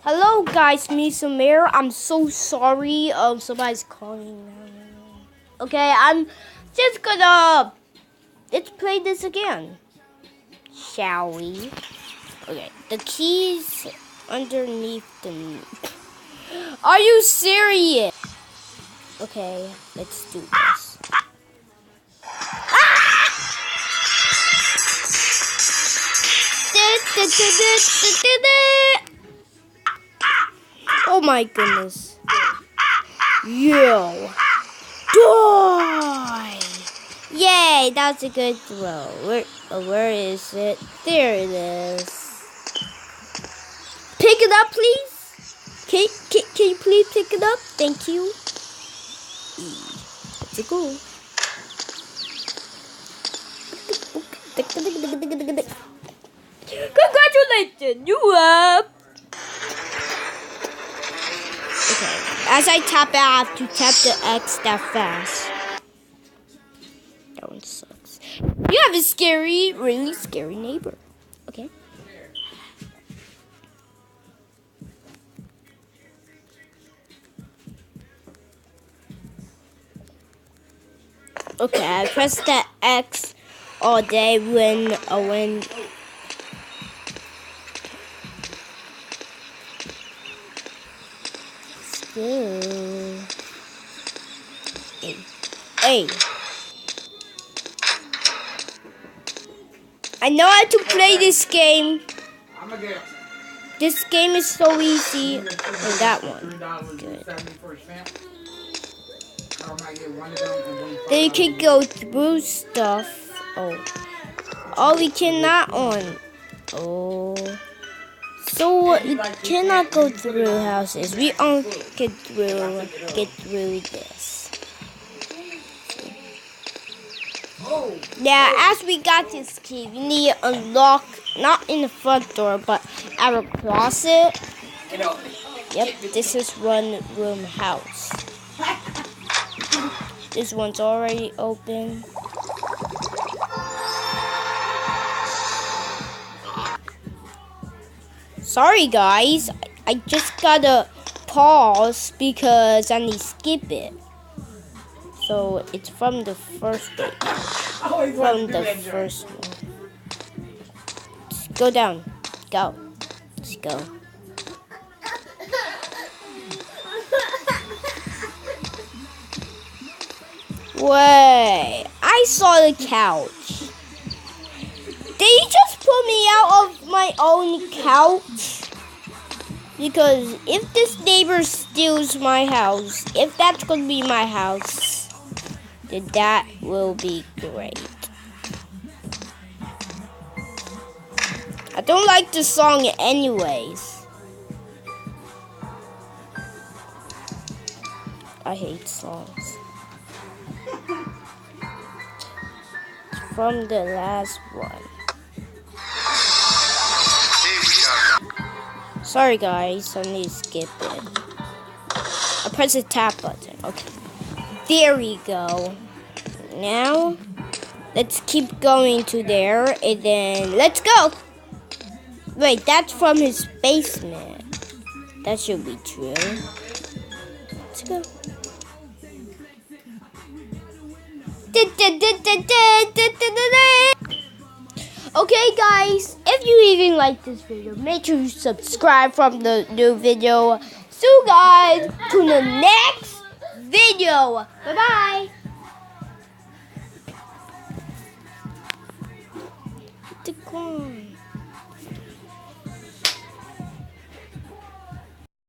Hello guys, me Samir. I'm so sorry. Somebody's calling. Okay, I'm just gonna let's play this again, shall we? Okay, the keys underneath the. Are you serious? Okay, let's do this. Oh my goodness. Yo. Die! Yay, that's a good throw. Where is it? There it is. Pick it up, please. Can you please pick it up? Thank you. Let's go. Congratulations, you up. Okay, as I tap it, I have to tap the X that fast. That one sucks. You have a scary, really scary neighbor. Okay. Okay, I press the X all day when Hey. I know how to play this game. This game is so easy. And that one. Good. Then you can go through stuff. Oh, we cannot on. Oh. So we cannot go through houses. We only get through this. Now, as we got this key, we need to unlock, not in the front door, but our closet. Yep, this is one room house. This one's already open. Sorry guys, I just gotta pause because I need to skip it. So it's from the first page. From the first one. Let's go down. Go. Let's go. Wait. I saw the couch. Did you just put me out of my own couch? Because if this neighbor steals my house, if that's gonna be my house, then that will be great. I don't like the song anyways. I hate songs. It's from the last one. Sorry guys, I need to skip it. I press the tap button. Okay. There we go. Now, let's keep going to there, and then let's go. Wait, that's from his basement. That should be true. Let's go. Okay guys, if you even like this video, make sure you subscribe from the new video. See you guys to the next video. Bye bye.